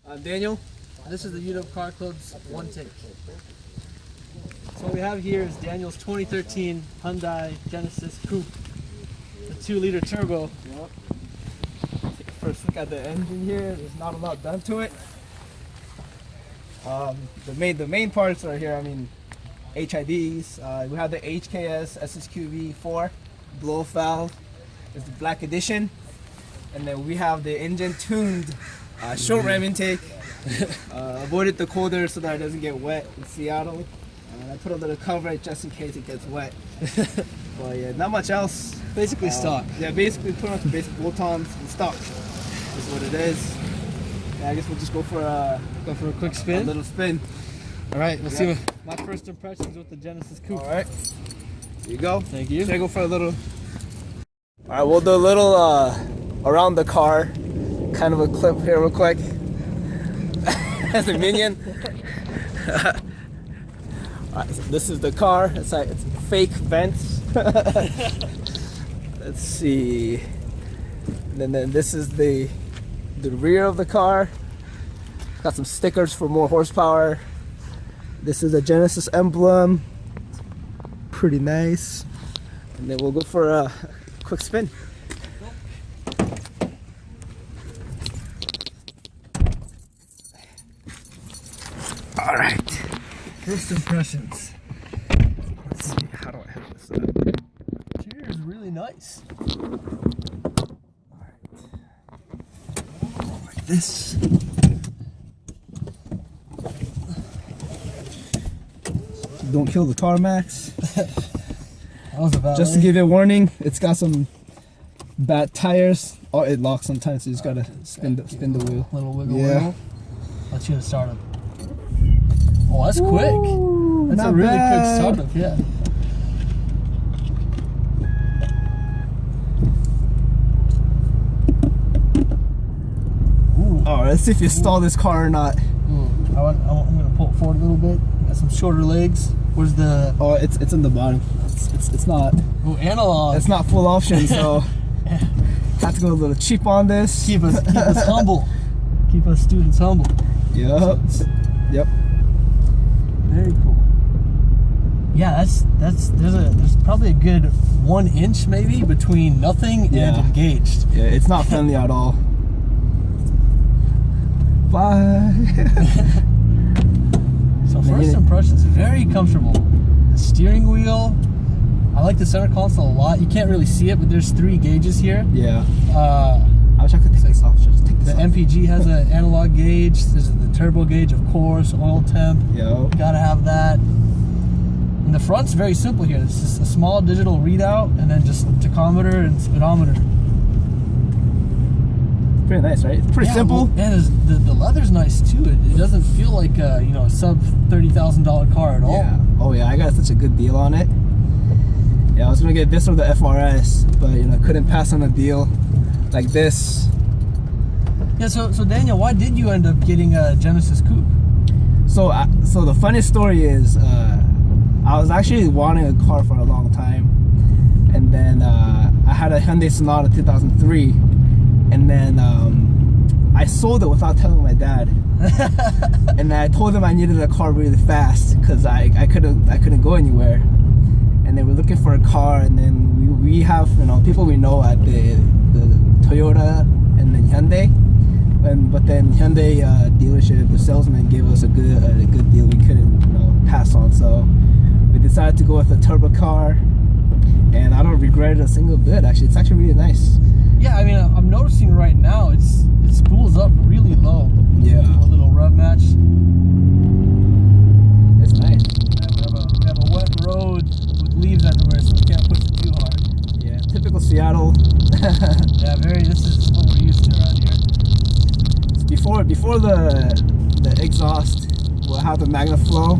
I'm Daniel. This is the YouTube Car Club's One Take. So what we have here is Daniel's 2013 Hyundai Genesis Coupe, the 2-liter turbo. Yep. Take a first look at the engine here. There's not a lot done to it. The main parts are here. I mean, HIDs. We have the HKS SSQV4 blow-off valve. It's the black edition, and then we have the engine tuned short ram intake. Avoided the cold so that it doesn't get wet in Seattle. I put a little cover just in case it gets wet. But yeah, not much else. Basically stock. Yeah, basically put on some basic bolt-ons and stock. That's what it is. Yeah, I guess we'll just go for a quick spin. A little spin. All right, let's see what my first impressions with the Genesis Coupe. All right, here you go. Thank you. Should I go for a little? All right, we'll do a little around the car, kind of a clip here real quick. As a minion. Alright, so this is the car. It's fake vents. Let's see. And then this is the rear of the car. Got some stickers for more horsepower. This is a Genesis emblem. Pretty nice. And then we'll go for a quick spin. All right. First impressions. Let's see. How do I have this up? Interior is really nice. All right. Like this. Don't kill the tarmacs. That was a valet. Just to give you a warning, it's got some bad tires. Oh, it locks sometimes, so you just gotta spin the wheel. Little wiggle Yeah. wiggle. Let's get it started. Oh, that's quick. Ooh, That's a not really bad. quick startup, yeah. All right, let's see if you stall this car or not. I'm gonna pull it forward a little bit. Got some shorter legs. Where's the? Oh, it's in the bottom. It's not. Oh, analog. It's not full option, so have to go a little cheap on this. Keep us humble. Keep us students humble. Yep. Yep. Very cool. Yeah, there's probably a good 1 inch maybe between nothing and engaged. Yeah, it's not friendly at all. Bye. So first impressions, very comfortable. The steering wheel, I like the center console a lot. You can't really see it, but there's 3 gauges here. Yeah. I wish I could take this off. Just take this The off. MPG has an analog gauge. There's the turbo gauge, of course, oil temp. Yo. Gotta have that. And the front's very simple here. It's just a small digital readout and then just tachometer and speedometer. Pretty nice, right? It's pretty simple. Well, and the leather's nice too. It doesn't feel like a sub $30,000 car at all. Yeah. Oh yeah, I got such a good deal on it. Yeah, I was gonna get this or the FRS, but couldn't pass on a deal like this. Yeah. So Daniel, why did you end up getting a Genesis Coupe? So the funny story is, I was actually wanting a car for a long time, and then I had a Hyundai Sonata 2003, and then I sold it without telling my dad, and I told him I needed a car really fast because I couldn't go anywhere, and they were looking for a car, and then we have people we know at the Toyota and then Hyundai. But then Hyundai dealership, the salesman gave us a good deal we couldn't pass on. So we decided to go with a turbo car, and I don't regret it a single bit. Actually, it's actually really nice. Yeah, I mean, I'm noticing right now it spools up really low. Yeah. A little rev match. It's nice. We have a wet road with leaves everywhere, so we can't push it too hard. Yeah, typical Seattle. Yeah, this is what we're used to around here. Before the exhaust will have the magna flow,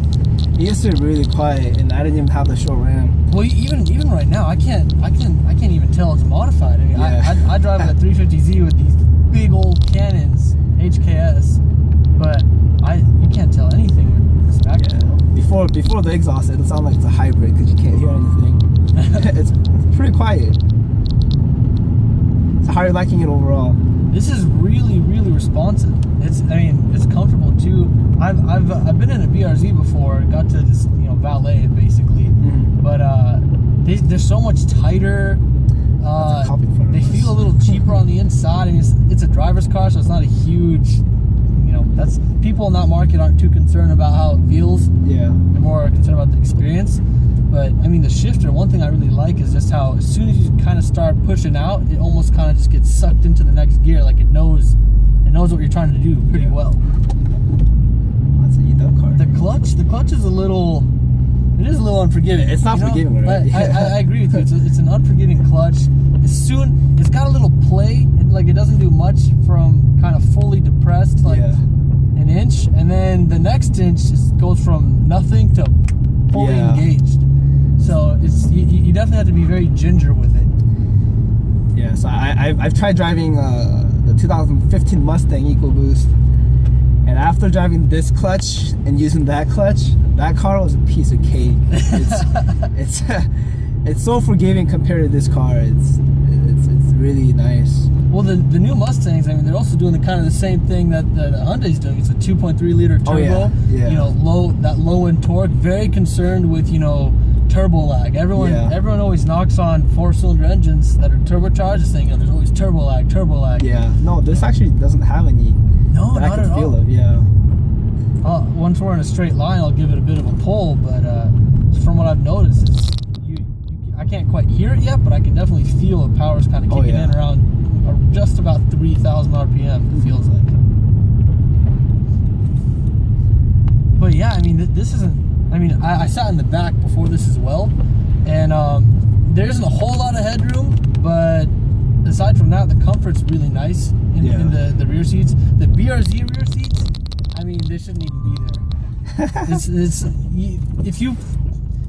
it used to be really quiet, and I didn't even have the short ram. Well, even right now, I can't even tell it's modified. I mean, Yeah. I drive a 350Z with these big old cannons, HKS, but you can't tell anything with this magna flow. Before the exhaust, it'll sound like it's a hybrid because you can't hear anything. it's pretty quiet. So how are you liking it overall? This is really, really responsive. It's I've been in a BRZ before. Got to just valet it basically, but they're so much tighter. They feel a little cheaper on the inside, and it's a driver's car, so it's not a huge. That's people in that market aren't too concerned about how it feels. Yeah. They're more concerned about the experience. But I mean, the shifter. One thing I really like is just how as soon as you kind of start pushing out, it almost kind of just gets sucked into the next gear. Like it knows what you're trying to do pretty well. That's an EW car. The clutch is a little. It is a little unforgiving. It's not forgiving, right? I agree with you. It's an unforgiving clutch. It's got a little play, and like it doesn't do much from kind of fully depressed, like an inch, and then the next inch just goes from nothing to fully engaged. So you definitely have to be very ginger with it. Yeah. So I've tried driving the 2015 Mustang EcoBoost. And after driving this clutch and using that clutch, that car was a piece of cake. It's so forgiving compared to this car. It's really nice. Well, the new Mustangs, I mean, they're also doing the same thing that the Hyundai's doing. It's a 2.3 liter turbo. Oh, yeah. Low end torque. Very concerned with turbo lag. Everyone always knocks on 4-cylinder engines that are turbocharged, saying there's always turbo lag. Yeah. No, this actually doesn't have any. No, that not I can at feel all. Of, yeah. Once we're in a straight line, I'll give it a bit of a pull, but from what I've noticed, I can't quite hear it yet, but I can definitely feel the power's kind of kicking in around just about 3,000 RPM, it feels like. But yeah, I mean, this isn't, I mean, I sat in the back before this as well, and there isn't a whole lot of headroom, but aside from that, the comfort's really nice in the rear seats. The BRZ rear seats, I mean, they shouldn't even be there.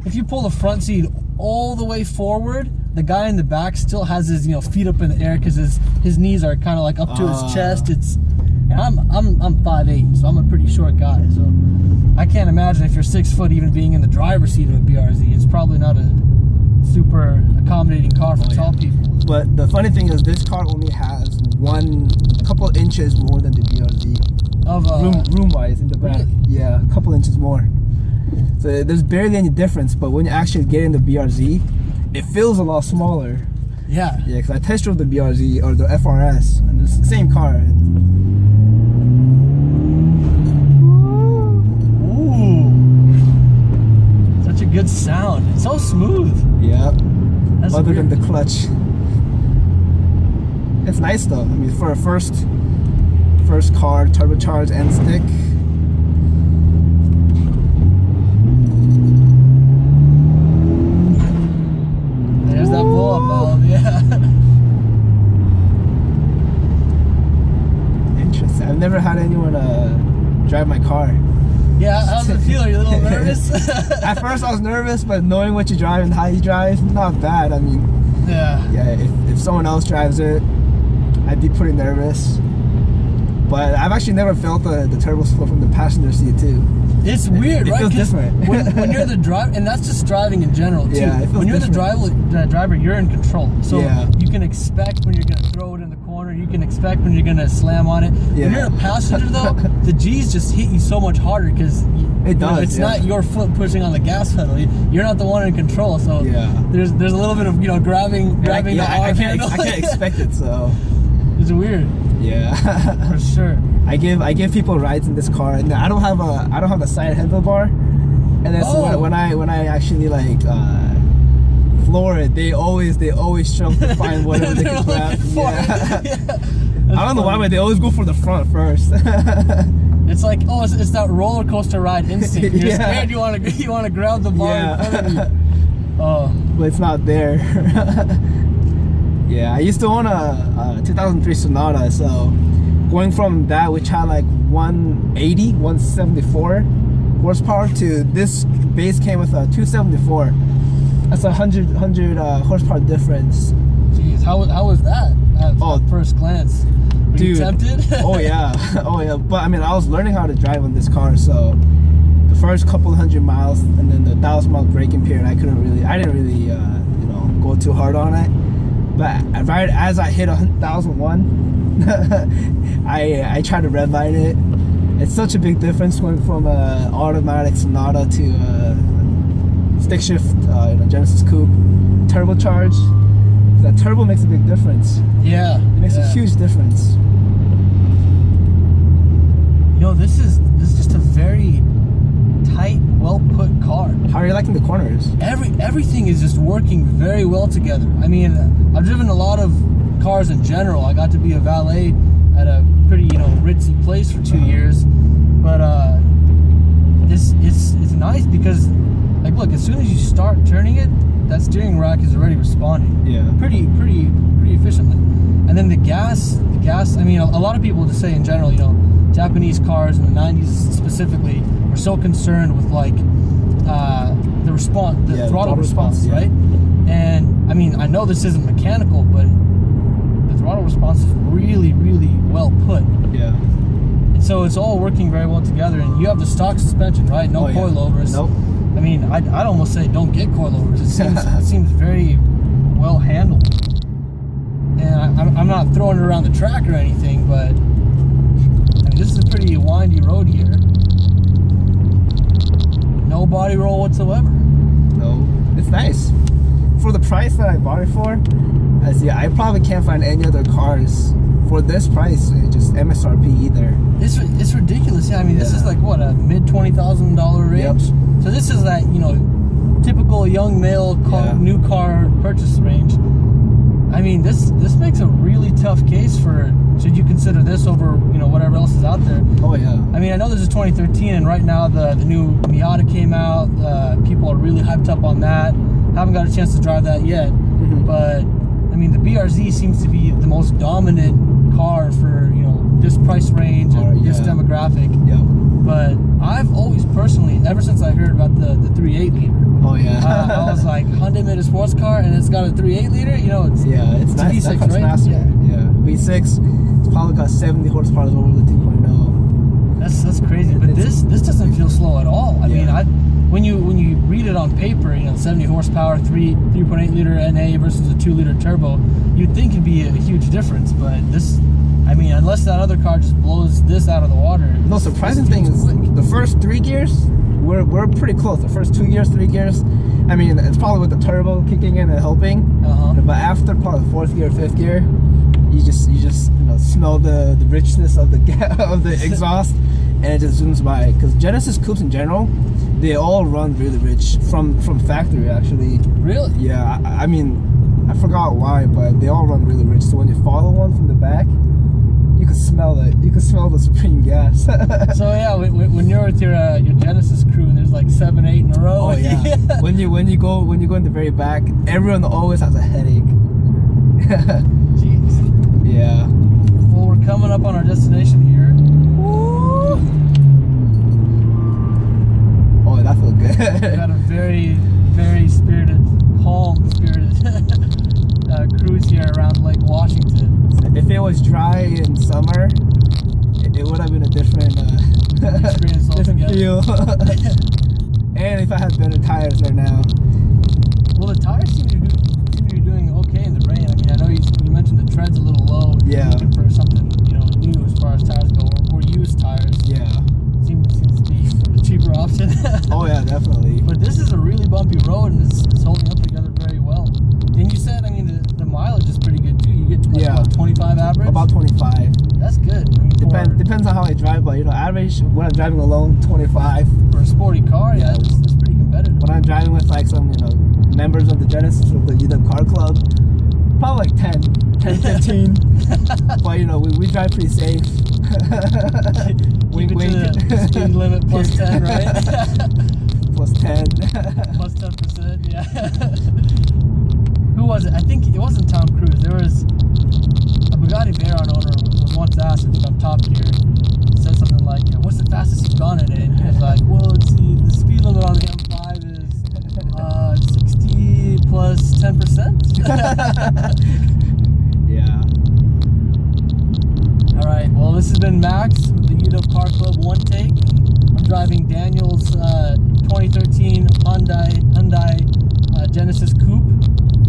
If you pull the front seat all the way forward, the guy in the back still has his feet up in the air because his knees are kind of like up to his chest. And I'm 5'8", so I'm a pretty short guy. So I can't imagine if you're 6 foot even being in the driver's seat of a BRZ. It's probably not a super accommodating car for tall people. But the funny thing is, this car only has a couple inches more than the BRZ. Of room wise in the back. Really? Yeah, a couple inches more. So there's barely any difference. But when you actually get in the BRZ, it feels a lot smaller. Yeah. Yeah, because I test drove the BRZ or the FRS, and it's the same car. Ooh, such a good sound. It's so smooth. Yeah. That's Other weird. than the clutch. It's nice though. I mean, for a first car, turbocharged and stick. There's that blow-up valve, yeah. Interesting. I've never had anyone drive my car. Yeah, how's it feel? Are you a little nervous? At first I was nervous, but knowing what you drive and how you drive, not bad. I mean, yeah, if someone else drives it, I'd be pretty nervous. But I've actually never felt the turbo flow from the passenger seat too. It's weird, it right? Feels different. when you're the driver, and that's just driving in general too. Yeah, it feels when you're different. the driver, you're in control. So Yeah. you can expect when you're going to throw it in the corner. You can expect when you're going to slam on it. Yeah. When you're a passenger though, the G's just hit you so much harder because it's not your foot pushing on the gas pedal. You're not the one in control. So there's a little bit of grabbing the arm handle. I can't expect it, so it's weird. Yeah. For sure. I give people rides in this car, and I don't have a side handlebar, and then so when I actually like floor it, they always struggle to find whatever they can grab. I don't know why, but they always go for the front first. It's like it's that roller coaster ride instinct. You're scared. You want to grab the bar in front of you. But it's not there. Yeah, I used to own a 2003 Sonata, so going from that, which had like 174 horsepower, to this base came with a 274. That's a 100 horsepower difference. Jeez, how was that at first glance? Were you tempted? Oh yeah. But I mean, I was learning how to drive on this car, so the first couple hundred miles and then the 1,000-mile braking period, I didn't really go too hard on it. But right as I hit 1,001, I tried to redline it, It's such a big difference going from automatic Sonata to stick shift Genesis Coupe turbocharged. That turbo makes a big difference. Yeah, It makes a huge difference. You know, this is just a very tight, well put car. How are you liking the corners? Everything is just working very well together. I mean, I've driven a lot of cars in general. I got to be a valet at a pretty, ritzy place for 2 years. But it's nice because, like, look, as soon as you start turning it, that steering rack is already responding. Yeah. Pretty efficiently. And then the gas. I mean, a lot of people just say in general, Japanese cars in the 90s specifically were so concerned with like the response, the throttle response, yeah. right? And I mean, I know this isn't mechanical, but the throttle response is really, really well put. Yeah. And so it's all working very well together. And you have the stock suspension, right? No coilovers. Nope. I mean, I'd almost say don't get coilovers. It seems very well handled. And I'm not throwing it around the track or anything, but I mean, this is a pretty windy road here. No body roll whatsoever. No, it's nice. For the price that I bought it for, I probably can't find any other cars for this price, just MSRP either. It's ridiculous. Yeah, I mean, this is like what, a mid $20,000 range. Yep. So this is that typical young male new car purchase range. I mean, this makes a really tough case for, should you consider this over whatever else is out there. Oh yeah. I mean, I know this is 2013, and right now the new Miata came out. People are really hyped up on that. Haven't got a chance to drive that yet, but I mean, the BRZ seems to be the most dominant car for this price range and this demographic. Yep. But I've always personally, ever since I heard about the 3.8 liter, oh yeah, I was like, Hyundai made a sports car and it's got a 3.8 liter. It's it's nice. V6, That right? faster. Yeah, V6. It's probably got 70 horsepower over the 2.0. That's crazy. But this doesn't feel slow at all. I mean, when you read it on paper, 70 horsepower, 3.8 liter NA versus a 2 liter turbo, you'd think it'd be a huge difference. But this, I mean, unless that other car just blows this out of the water. No, surprising thing is the first 3 gears, we're pretty close. The first 2 gears, 3 gears, I mean, it's probably with the turbo kicking in and helping. But after probably the 4th gear, 5th gear, you just smell the richness of the of the exhaust, and it just zooms by. Because Genesis Coupes in general, they all run really rich from factory actually. Really? Yeah. I mean, I forgot why, but they all run really rich. So when you follow one from the back, you can smell it. You can smell the supreme gas. So yeah, when you're with your Genesis crew and there's like 7, 8 in a row. Oh yeah. when you go in the very back, everyone always has a headache. Jeez. Yeah. Well, we're coming up on our destination here. Woo! Oh, that feels good. We got a very, very spirited, calm-spirited cruise here around Lake Washington. If it was dry in summer, it would have been a different experience different altogether. feel. And if I had better tires right now. Well, the tires seem to be doing okay in the rain. I mean, I know you mentioned the tread's a little low. If you're looking for something new as far as tires go, or used tires. Yeah. Seems to be the cheaper option. Oh yeah, definitely. But this is a really bumpy road, and it's holding up together very well. And you said, I mean, the mileage is pretty good too. You get about 25 average. About 25. That's good. I mean, Depends on how I drive, but average when I'm driving alone, 25. For a sporty car, yeah, it's pretty competitive. When I'm driving with like some members of the Genesis or the UW Car Club, probably like 10, 15. But we drive pretty safe. Keep it to the speed limit plus 10, right? Plus 10. Plus 10%, yeah. Who was it? I think it wasn't Tom Cruise. There was a Bugatti Veyron owner was once asked, I think on Top Gear, said something like, what's the fastest you've gone in it? And he was like, well, the speed limit on the M5 is 60 plus 10%. Yeah. All right. Well, this has been Max with the UW Car Club One Take. I'm driving Daniel's 2013 Hyundai Genesis Coupe.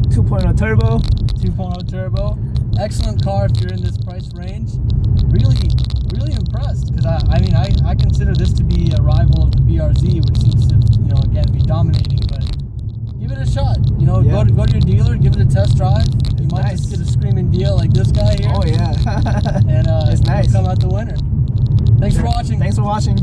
2.0 turbo. 2.0 turbo. Excellent car if you're in this price range. Really really impressed because I mean I consider this to be a rival of the BRZ, which seems to again be dominating. But give it a shot. Yeah. Go to your dealer, give it a test drive. You might nice. just get a screaming deal like this guy here. Oh yeah. And it's nice. you'll come out the winner. Thanks for watching. Thanks for watching.